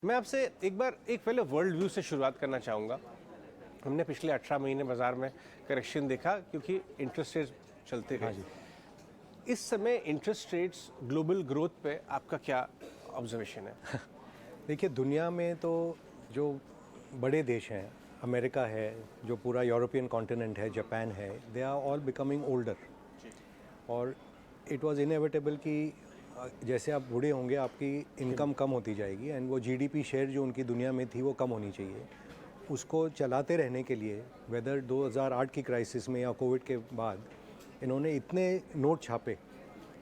मैं आपसे एक बार एक पहले वर्ल्ड व्यू से शुरुआत करना चाहूँगा। हमने पिछले 18 महीने बाजार में करेक्शन देखा क्योंकि इंटरेस्ट रेट्स चलते गए। इस समय इंटरेस्ट रेट्स ग्लोबल ग्रोथ पे आपका क्या ऑब्जर्वेशन है? देखिए, दुनिया में तो जो बड़े देश हैं, अमेरिका है, जो पूरा यूरोपियन कॉन्टिनेंट है, जापान है, they are all becoming older. और इट वाज इनएविटेबल कि जैसे आप बूढ़े होंगे आपकी इनकम कम होती जाएगी एंड वो जीडीपी शेयर जो उनकी दुनिया में थी वो कम होनी चाहिए। उसको चलाते रहने के लिए वेदर 2008 की क्राइसिस में या कोविड के बाद इन्होंने इतने नोट छापे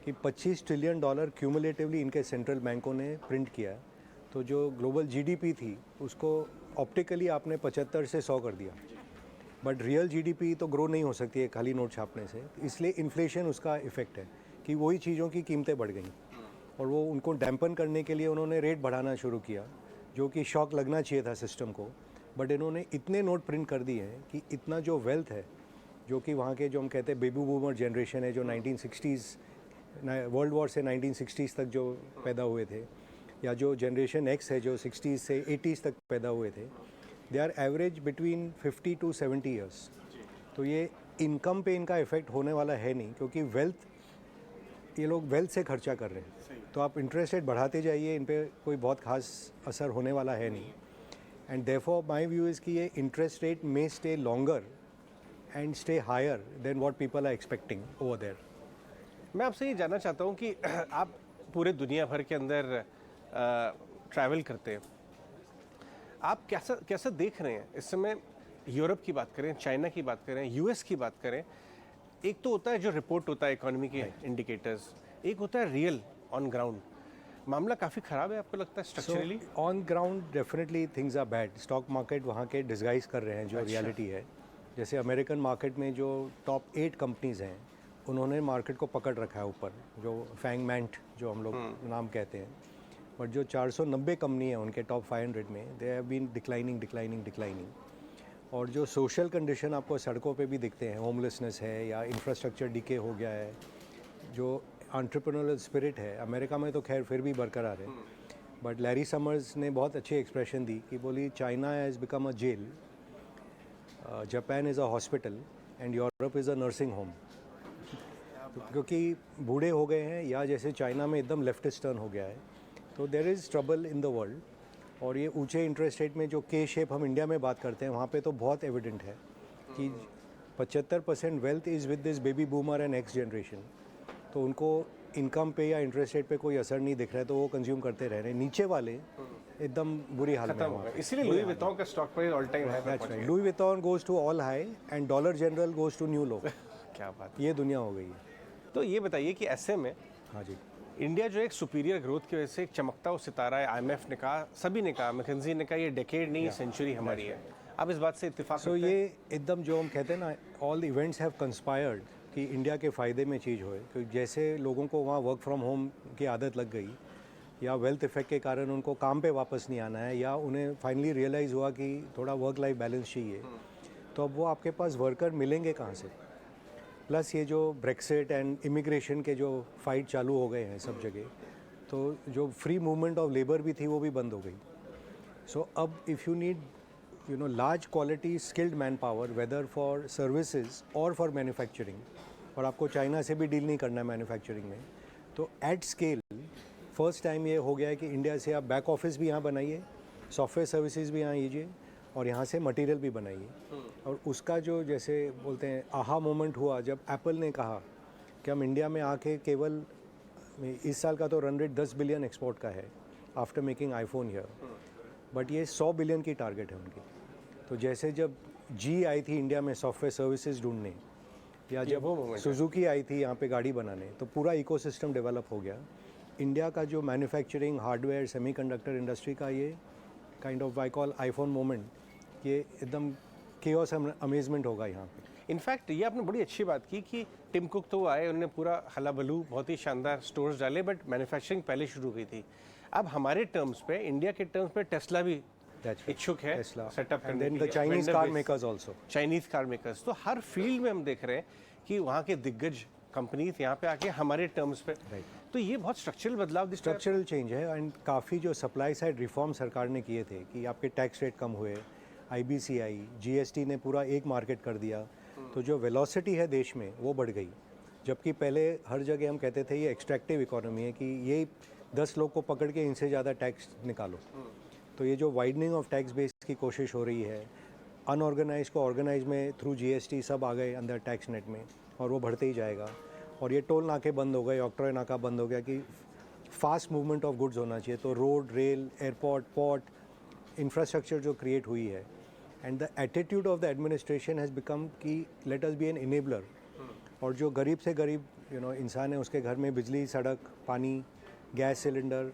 कि $25 ट्रिलियन क्यूमुलेटिवली इनके सेंट्रल बैंकों ने प्रिंट किया। तो जो ग्लोबल जीडीपी थी उसको ऑप्टिकली आपने 75 से 100 कर दिया, बट रियल जीडीपी तो ग्रो नहीं हो सकती है खाली नोट छापने से। इसलिए इन्फ्लेशन उसका इफ़ेक्ट है कि वही चीज़ों की कीमतें बढ़ गई और वो उनको डैम्पन करने के लिए उन्होंने रेट बढ़ाना शुरू किया, जो कि शॉक लगना चाहिए था सिस्टम को। बट इन्होंने इतने नोट प्रिंट कर दिए हैं कि इतना जो वेल्थ है, जो कि वहाँ के जो हम कहते हैं बेबी बूमर जनरेशन है, जो 1960s वर्ल्ड वॉर से 1960s तक जो पैदा हुए थे, या जो जनरेशन एक्स है जो 60s से 80s तक पैदा हुए थे, they are average between 50 to 70 years. तो ये इनकम पे इनका इफ़ेक्ट होने वाला है नहीं, क्योंकि ये लोग वेल्थ से खर्चा कर रहे हैं। तो आप इंटरेस्ट रेट बढ़ाते जाइए, इन पे कोई बहुत खास असर होने वाला है नहीं। And therefore my view is कि ये interest rate may stay longer and stay higher than what people are expecting over there. मैं आपसे ये जानना चाहता हूँ कि आप पूरे दुनिया भर के अंदर ट्रैवल करते हैं, आप कैसा कैसा देख रहे हैं इस समय? यूरोप की बात करें, चाइना की बात करें, यूएस की बात करें, एक तो होता है जो रिपोर्ट होता है इकोनॉमी के इंडिकेटर्स, एक होता है रियल ऑन ग्राउंड। मामला काफ़ी ख़राब है आपको लगता है structurally? On ground definitely things are bad. Stock market वहाँ के डिस्गाइज कर रहे हैं जो रियलिटी है। जैसे अमेरिकन मार्केट में जो टॉप 8 कंपनीज़ हैं उन्होंने मार्केट को पकड़ रखा है ऊपर, जो फैंगमेंट जो हम लोग नाम कहते हैं। बट जो 490 कंपनी है उनके टॉप 500 में, दे हैव बीन डिक्लाइनिंग। और जो सोशल कंडीशन आपको सड़कों पे भी दिखते हैं, होमलेसनेस है या इंफ्रास्ट्रक्चर डिके हो गया है, जो एंटरप्रेन्योरियल स्पिरिट है अमेरिका में तो खैर फिर भी बरकरार है। बट लैरी समर्स ने बहुत अच्छी एक्सप्रेशन दी कि बोली China has become a jail, Japan is a hospital and Europe is a nursing home. क्योंकि बूढ़े हो गए हैं या जैसे चाइना में एकदम लेफ्टिस्ट टर्न हो गया है, तो there is trouble in the world. और ये ऊंचे इंटरेस्ट रेट में जो के शेप हम इंडिया में बात करते हैं, वहाँ पे तो बहुत एविडेंट है कि 75% wealth is with this baby boomer and next generation. तो उनको इनकम पे या इंटरेस्ट रेट पे कोई असर नहीं दिख रहा है, तो वो कंज्यूम करते रह रहे हैं। नीचे वाले एकदम बुरी हाल में हैं। इसीलिए लुई विटॉन का stock price all time high पे पहुंच गया। Louis Vuitton goes to all high and Dollar General goes to new low. क्या बात, ये दुनिया हो गई है। तो ये बताइए कि ऐसे में हाँ जी, इंडिया जो एक सुपीरियर ग्रोथ की वजह से एक चमकता हुआ सितारा है, आईएमएफ ने कहा, सभी ने कहा, मैकेंजी ने कहा ये डेकेड नहीं सेंचुरी हमारी है। आप इस बात से इत्तेफाक सो रखते हैं? ये एकदम जो हम कहते हैं ना, all the events have conspired कि इंडिया के फ़ायदे में चीज़ होए। क्योंकि जैसे लोगों को वहाँ वर्क फ्रॉम होम की आदत लग गई, या वेल्थ इफेक्ट के कारण उनको काम पे वापस नहीं आना है, या उन्हें फाइनली रियलाइज़ हुआ कि थोड़ा वर्क लाइफ बैलेंस चाहिए, तो अब वो आपके पास वर्कर मिलेंगे कहाँ से? प्लस ये जो ब्रेक्सिट एंड इमिग्रेशन के जो फाइट चालू हो गए हैं सब जगह, तो जो फ्री मूवमेंट ऑफ लेबर भी थी वो भी बंद हो गई। सो अब if you need large quality skilled manpower, whether for services और फॉर मैन्युफैक्चरिंग, और आपको चाइना से भी डील नहीं करना है मैन्युफैक्चरिंग में, तो एट स्केल फर्स्ट टाइम ये हो गया है कि इंडिया से आप बैक ऑफिस भी यहाँ बनाइए, सॉफ्टवेयर सर्विसेज भी यहाँ लीजिए, और यहाँ से मटेरियल भी बनाइए। और उसका जो जैसे बोलते हैं आहा मोमेंट हुआ जब एप्पल ने कहा कि हम इंडिया में आके केवल, इस साल का तो रन रेट 10 बिलियन एक्सपोर्ट का है after making iPhone here, but ये 100 बिलियन की टारगेट है उनकी। तो जैसे जब जी आई थी इंडिया में सॉफ्टवेयर सर्विसेज ढूंढने, या जब सुजुकी आई थी यहाँ पे गाड़ी बनाने, तो पूरा इकोसिस्टम डेवलप हो गया। इंडिया का जो मैन्युफैक्चरिंग, हार्डवेयर, सेमीकंडक्टर इंडस्ट्री का ये kind of I call iPhone moment, ये एकदम केओस अमेजमेंट होगा यहाँ पे। इनफैक्ट ये आपने बड़ी अच्छी बात की कि टिम कुक तो आए, उन्होंने पूरा हला बलू बहुत ही शानदार स्टोर्स डाले, बट मैन्युफैक्चरिंग पहले शुरू हुई थी। अब हमारे टर्म्स पे, इंडिया के टर्म्स पे टेस्ला भी इच्छुक है सेटअप करने के लिए। Chinese car makers also, Chinese car makers, तो हर फील्ड में हम देख रहे हैं कि वहाँ के दिग्गज कंपनीज यहाँ पे आके हमारे टर्म्स पे, तो ये बहुत स्ट्रक्चरल बदलाव दिखता है। स्ट्रक्चरल चेंज है एंड काफ़ी जो सप्लाई साइड रिफॉर्म सरकार ने किए थे कि आपके टैक्स रेट कम हुए, IBCI, GST ने पूरा एक मार्केट कर दिया, तो जो वेलोसिटी है देश में वो बढ़ गई। जबकि पहले हर जगह हम कहते थे ये एक्सट्रैक्टिव इकोनॉमी है कि ये 10 लोग को पकड़ के इनसे ज़्यादा टैक्स निकालो। तो ये जो वाइडनिंग ऑफ टैक्स बेस की कोशिश हो रही है, अनऑर्गेनाइज को ऑर्गेनाइज में थ्रू GST सब आ गए अंदर टैक्स नेट में, और वो बढ़ते ही जाएगा। और ये टोल नाके बंद हो गए, ऑक्ट्रॉय नाका बंद हो गया कि फास्ट मूवमेंट ऑफ गुड्स होना चाहिए। तो road, rail, airport, port, infrastructure जो क्रिएट हुई है, and the attitude of the administration has become कि let us be an enabler. और जो गरीब से गरीब इंसान है, उसके घर में बिजली, सड़क, पानी, गैस सिलेंडर,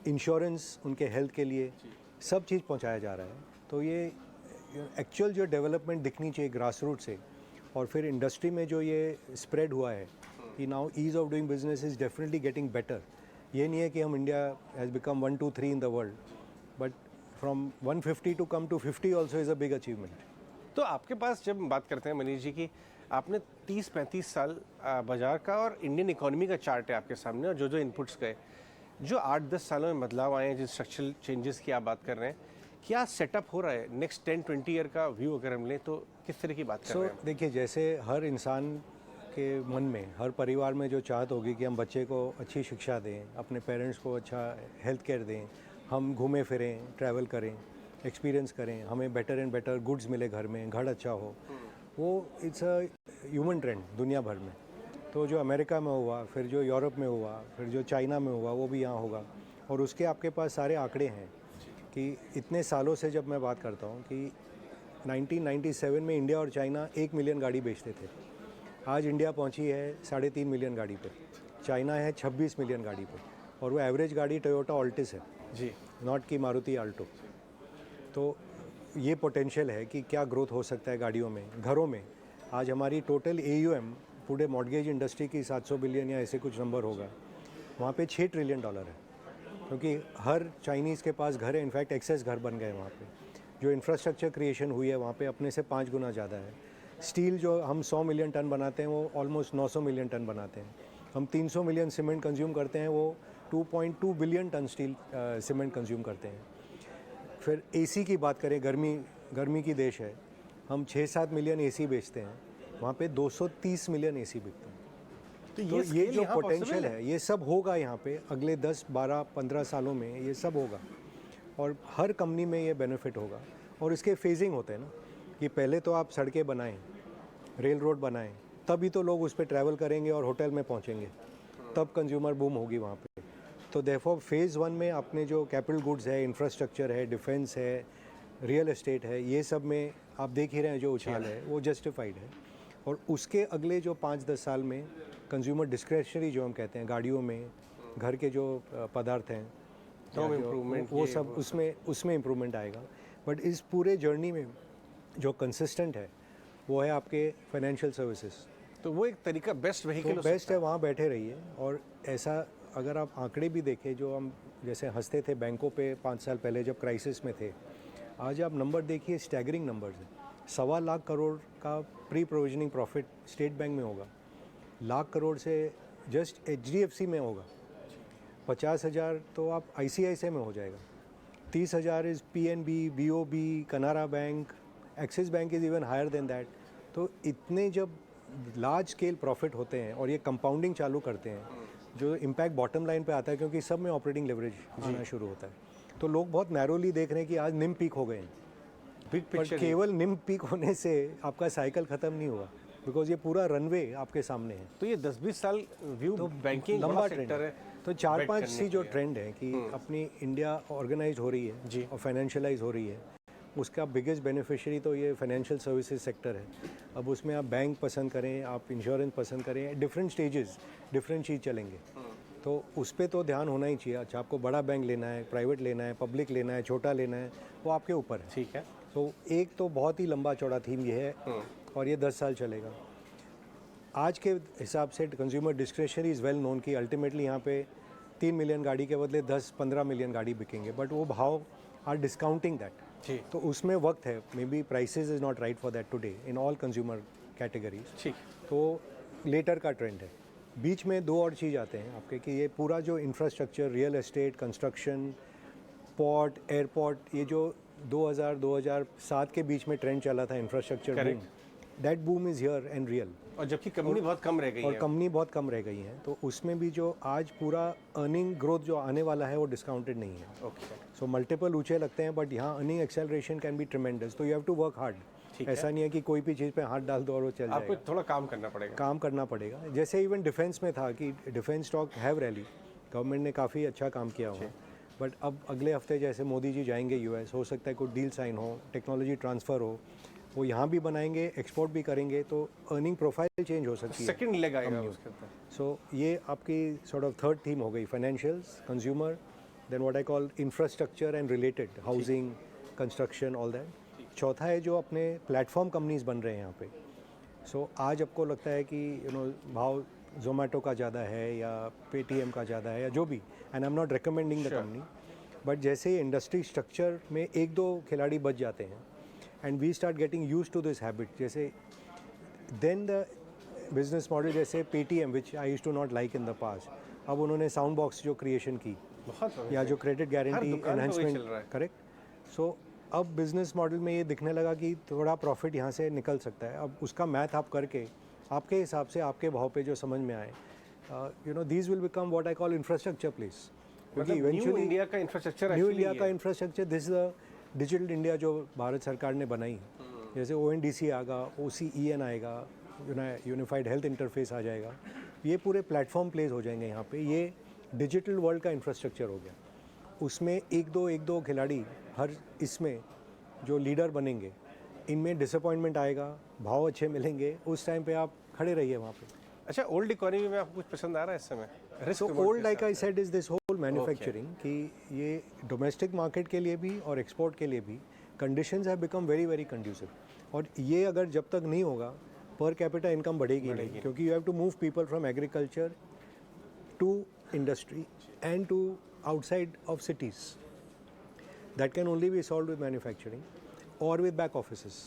इंश्योरेंस, उनके हेल्थ के लिए सब चीज़ पहुंचाया जा रहा है। तो ये एक्चुअल जो डेवलपमेंट दिखनी चाहिए ग्रास रूट से, और फिर इंडस्ट्री में जो ये स्प्रेड हुआ है कि now ease of doing business is definitely getting better. ये नहीं है कि हम India has become 1, 2, 3 in the world, but from 150 to come to 50 also is a big achievement. तो आपके पास जब बात करते हैं मनीष जी की, आपने 30-35 साल बाजार का और इंडियन इकोनॉमी का चार्ट है आपके सामने, और जो जो इनपुट्स गए, जो 8-10 सालों में बदलाव आए हैं, जिन स्ट्रक्चरल चेंजेस की आप बात कर रहे हैं, क्या सेटअप हो रहा है नेक्स्ट 10-20 ईयर का व्यू अगर हम लें तो किस तरह की बात कर रहे हैं? देखिए, जैसे हर इंसान के मन में, हर परिवार में जो चाहत होगी कि हम बच्चे को अच्छी शिक्षा दें, अपने पेरेंट्स को अच्छा हेल्थ केयर दें, हम घूमें फिरें, ट्रैवल करें, एक्सपीरियंस करें, हमें बेटर एंड बेटर गुड्स मिले घर में, घर अच्छा हो, वो इट्स अ ह्यूमन ट्रेंड दुनिया भर में। तो जो अमेरिका में हुआ, फिर जो यूरोप में हुआ, फिर जो चाइना में हुआ, वो भी यहाँ होगा। और उसके आपके पास सारे आंकड़े हैं कि इतने सालों से जब मैं बात करता हूँ कि 1997 में इंडिया और चाइना 1 मिलियन गाड़ी बेचते थे। आज इंडिया पहुँची है 3.5 मिलियन गाड़ी पे, चाइना है 26 मिलियन गाड़ी पे, और वो एवरेज गाड़ी टोयोटा ऑल्टिस है जी, नॉट की मारुति आल्टो। तो ये पोटेंशियल है कि क्या ग्रोथ हो सकता है गाड़ियों में, घरों में। आज हमारी टोटल AUM पूरे मॉर्गेज इंडस्ट्री की 700 बिलियन या ऐसे कुछ नंबर होगा, वहाँ पे $6 ट्रिलियन है, क्योंकि हर चाइनीज़ के पास घर है, इनफैक्ट एक्सेस घर बन गए वहाँ पे। जो इंफ्रास्ट्रक्चर क्रिएशन हुई है वहाँ पे अपने से 5 गुना ज़्यादा है। स्टील जो हम 100 मिलियन टन बनाते हैं, वो ऑलमोस्ट 900 मिलियन टन बनाते हैं। हम 300 मिलियन सीमेंट कंज्यूम करते हैं, वो 2.2 billion tonne steel cement consume करते हैं। फिर AC की बात करें, गर्मी की देश है, हम 6-7 मिलियन AC बेचते हैं, वहाँ पे 230 मिलियन AC बिकते हैं। तो ये जो पोटेंशियल है, ये सब होगा यहाँ पे अगले 10, 12, 15 सालों में, ये सब होगा, और हर कंपनी में ये बेनिफिट होगा। और इसके फेजिंग होते हैं ना, कि पहले तो आप सड़कें बनाएं, रेल रोड बनाएं, तभी तो लोग उस पर ट्रैवल करेंगे और होटल में पहुँचेंगे, तब कंज्यूमर बूम होगी वहाँ पे। तो देयरफॉर फेज़ 1 में अपने जो कैपिटल गुड्स है, इंफ्रास्ट्रक्चर है, डिफेंस है, रियल एस्टेट है, ये सब में आप देख ही रहे हैं जो उछाल है वो जस्टिफाइड है। और उसके अगले जो 5-10 साल में कंज्यूमर डिस्क्रेशनरी जो हम कहते हैं, गाड़ियों में, घर के जो पदार्थ हैं, तो इम्प्रूवमेंट, वो सब उसमें इम्प्रूवमेंट आएगा। बट इस पूरे जर्नी में जो कंसिस्टेंट है वो है आपके फाइनेंशियल सर्विसेज। तो वो एक तरीका बेस्ट व्हीकल तो बेस्ट है, वहाँ बैठे रहिए। और ऐसा अगर आप आंकड़े भी देखें, जो हम जैसे हंसते थे बैंकों पे 5 साल पहले जब क्राइसिस में थे, आज आप नंबर देखिए, स्टैगरिंग नंबर्स हैं। 1.25 लाख करोड़ का pre provisioning profit state bank में होगा, 1 लाख करोड़ से जस्ट HDFC में होगा, 50,000 तो आप ICICI में हो जाएगा, 30,000 is PNB, BOB, Canara bank, Axis bank is even higher than that. तो इतने जब लार्ज स्केल प्रॉफिट होते हैं और ये कंपाउंडिंग चालू करते हैं, जो इम्पैक्ट बॉटम लाइन पे आता है, क्योंकि सब में ऑपरेटिंग लेवरेज आना शुरू होता है। तो लोग बहुत नैरोली देख रहे हैं कि आज निम पीक हो गए हैं, पर केवल निम पीक होने से आपका साइकिल ख़त्म नहीं हुआ, बिकॉज ये पूरा रनवे आपके सामने है। तो ये 10-20 साल व्यू तो बैंकिंग लंबा सेक्टर ट्रेंड है। तो 4-5 सी जो ट्रेंड है कि अपनी इंडिया ऑर्गेनाइज हो रही है जी, और फाइनेंशियलाइज हो रही है, उसका बिगेस्ट बेनिफिशियरी तो ये फाइनेंशियल सर्विसेज सेक्टर है। अब उसमें आप बैंक पसंद करें, आप इंश्योरेंस पसंद करें, डिफरेंट स्टेजेस डिफरेंट चीज़ चलेंगे, तो उस पर तो ध्यान होना ही चाहिए। अच्छा, आपको बड़ा बैंक लेना है, प्राइवेट लेना है, पब्लिक लेना है, छोटा लेना है, वो आपके ऊपर है। ठीक है। तो एक तो बहुत ही लंबा चौड़ा थीम ये है, और ये 10 साल चलेगा। आज के हिसाब से consumer discretionary is well known कि अल्टीमेटली यहाँ पे 3 मिलियन गाड़ी के बदले 10-15 मिलियन गाड़ी बिकेंगे, बट वो भाव आर डिस्काउंटिंग दैट। जी, तो उसमें वक्त है, may be prices is not right for that today in all consumer categories. ठीक। तो लेटर का ट्रेंड है। बीच में दो और चीज़ आते हैं आपके कि ये पूरा जो infrastructure, real estate, construction, port, airport, ये जो 2000-2007 के बीच में ट्रेंड चला था infrastructure boom, that boom is here and real. और जबकि कंपनी बहुत कम रह गई और है। कंपनी बहुत कम रह गई हैं, तो उसमें भी जो आज पूरा अर्निंग ग्रोथ जो आने वाला है वो डिस्काउंटेड नहीं है। ओके, सो मल्टीपल ऊंचे लगते हैं, बट यहाँ earning acceleration can be tremendous. तो you have to work hard. ऐसा नहीं है कि कोई भी चीज़ पे हाथ डाल दो और वो चल आपको जाएगा। थोड़ा काम करना पड़ेगा। काम करना पड़ेगा। जैसे इवन डिफेंस में था कि defence stock have rally, government ने काफ़ी अच्छा काम किया हुआ। बट अब अगले हफ्ते जैसे मोदी जी जाएंगे यूएस, हो सकता है कोई डील साइन हो, टेक्नोलॉजी ट्रांसफ़र हो, वो यहाँ भी बनाएंगे, एक्सपोर्ट भी करेंगे, तो अर्निंग प्रोफाइल चेंज हो सकती है। सेकंड लेग आएगा उसके अंदर। सो ये आपकी सॉर्ट ऑफ थर्ड थीम हो गई, financials, consumer, then what I call infrastructure and related, housing, construction, all that. चौथा है जो अपने प्लेटफॉर्म कंपनीज बन रहे हैं यहाँ पे। सो आज आपको लगता है कि भाव जोमेटो का ज़्यादा है या पेटीएम का ज़्यादा है या जो भी, and I am not recommending the company, but जैसे इंडस्ट्री स्ट्रक्चर में एक दो खिलाड़ी बच जाते हैं and we start getting used to this habit, जैसे देन द बिजनेस मॉडल, जैसे Paytm which I used to not like in the past, अब उन्होंने साउंड बॉक्स जो क्रिएशन की बहुत या जो क्रेडिट गारंटी दुकान पे वही एनहेंसमेंट, चल रहा है। करेक्ट। सो अब बिजनेस मॉडल में ये दिखने लगा कि थोड़ा प्रॉफिट यहाँ से निकल सकता है। अब उसका मैथ आप करके आपके हिसाब से आपके भाव पे जो समझ में आए, these will become what I call infrastructure place. क्योंकि न्यू इवेंचुअली इंडिया का इंफ्रास्ट्रक्चर, न्यू इंडिया का infrastructure, this is the digital India जो भारत सरकार ने बनाई। जैसे ONDC आएगा, OCEN आएगा, यूनिफाइड हेल्थ इंटरफेस आ जाएगा, ये पूरे प्लेटफॉर्म प्लेस हो जाएंगे यहाँ पे। ये डिजिटल वर्ल्ड का इंफ्रास्ट्रक्चर हो गया। उसमें एक दो खिलाड़ी हर इसमें जो लीडर बनेंगे, इनमें डिसअपॉइंटमेंट आएगा, भाव अच्छे मिलेंगे, उस टाइम पे आप खड़े रहिए वहाँ पे। अच्छा, ओल्ड इकोनॉमी में आपको कुछ पसंद आ रहा है इस समय? So old, like I said, is this whole manufacturing, कि ये डोमेस्टिक मार्केट के लिए भी और एक्सपोर्ट के लिए भी conditions have become very very conducive. और ये अगर जब तक नहीं होगा, पर कैपिटा इनकम बढ़ेगी नहीं, क्योंकि you have to move people from agriculture to industry and to outside of cities. That can only be solved with manufacturing or with back offices.